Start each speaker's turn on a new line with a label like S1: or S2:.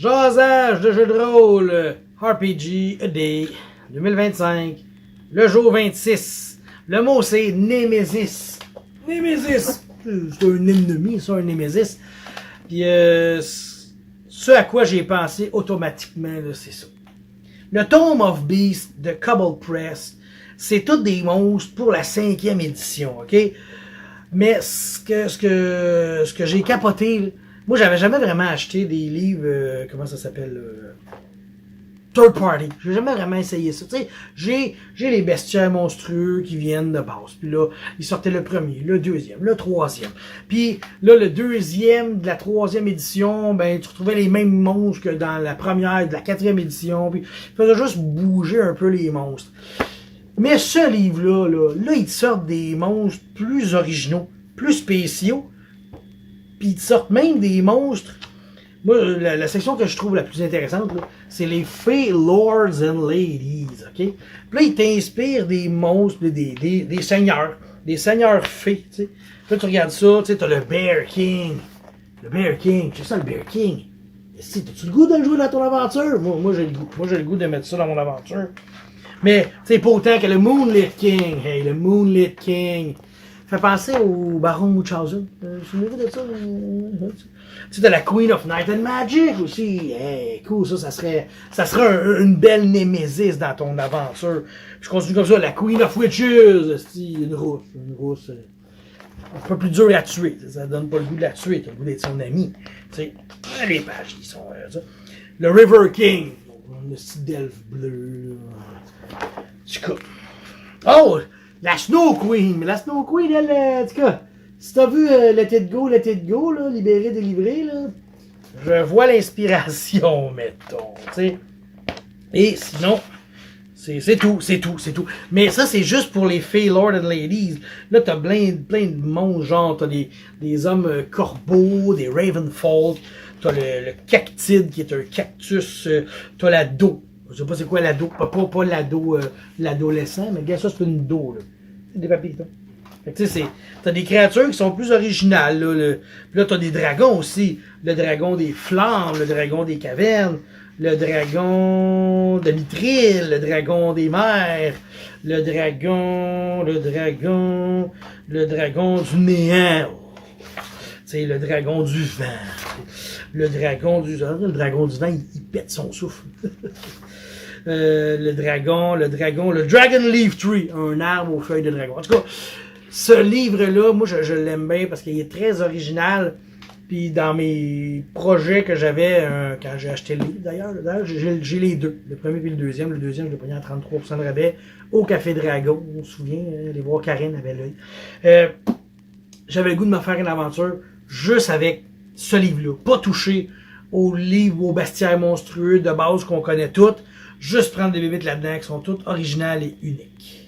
S1: Jasage de jeu de rôle RPG A Day 2025. Le jour 26. Le mot c'est Némésis. Némésis. C'est un ennemi, ça, un Némésis. Puis ce à quoi j'ai pensé automatiquement, c'est ça. Le Tome of Beast de Cobble Press, c'est tous des monstres pour la 5e édition, ok? Mais ce que j'ai capoté, moi j'avais jamais vraiment acheté des livres, comment ça s'appelle, third party. J'ai jamais vraiment essayé ça. Tu sais, j'ai les bestiaires monstrueux qui viennent de base. Puis là, ils sortaient le premier, le deuxième, le troisième. Puis là, le deuxième de la 3e édition, ben tu retrouvais les mêmes monstres que dans la première de la 4e édition. Puis il faisait juste bouger un peu les monstres. Mais ce livre-là, là, ils te sortent des monstres plus originaux, plus spéciaux. Puis ils te sortent même des monstres. Moi, la section que je trouve la plus intéressante, c'est les Fey Lords and Ladies, ok? Puis là, ils t'inspirent des monstres, des seigneurs fées, tu sais. Là, tu regardes ça, tu sais, t'as le Bear King. Le Bear King, c'est ça le Bear King. T'as-tu le goût de le jouer dans ton aventure? Moi, j'ai le goût. Moi, j'ai le goût de mettre ça dans mon aventure. Mais, c'est pas autant que le Moonlit King. Hey, le Moonlit King. Fait penser au Baron Munchausen. Souvenez-vous de ça? Tu sais, t'as la Queen of Night and Magic aussi. Hey, cool, ça serait une belle némésis dans ton aventure. Je continue comme ça, la Queen of Witches. Une rousse. Un peu plus dure à tuer. Ça donne pas le goût de la tuer, t'as le goût d'être son ami. Tu sais, les pages qui sont ça. Le River King. Le petit d'elfe bleu. Tu coup. Oh! La Snow Queen! Mais la Snow Queen, elle, en tout cas, si t'as vu Let It Go, là, libéré, délivré, là, je vois l'inspiration, mettons, tu sais. Et sinon, c'est tout. Mais ça, c'est juste pour les Fey Lords and Ladies. Là, t'as plein de monstres, genre, t'as des hommes corbeaux, des Ravenfolk, t'as le cactide, qui est un cactus, t'as la do. Je sais pas c'est quoi l'ado, pas l'ado, l'adolescent, mais regarde ça, c'est une do, là. C'est des papillons. Fait que tu sais, t'as des créatures qui sont plus originales, là. Puis là, t'as des dragons aussi. Le dragon des flammes, le dragon des cavernes, le dragon de Mithril, le dragon des mers, le dragon du néant. C'est le dragon du vent. Le dragon du vent, il pète son souffle. Le Dragon Leaf Tree, un arbre aux feuilles de dragon. En tout cas, ce livre-là, moi, je l'aime bien parce qu'il est très original. Puis dans mes projets que j'avais, quand j'ai acheté le livre, d'ailleurs, j'ai les deux. Le premier puis le deuxième. Le deuxième, je l'ai payé à 33% de rabais au Café Dragon. On se souvient, aller voir Karine avait l'œil. J'avais le goût de me faire une aventure juste avec ce livre-là. Pas toucher aux livres, aux bestiaires monstrueux de base qu'on connaît toutes. Juste prendre des bébites là-dedans qui sont toutes originales et uniques.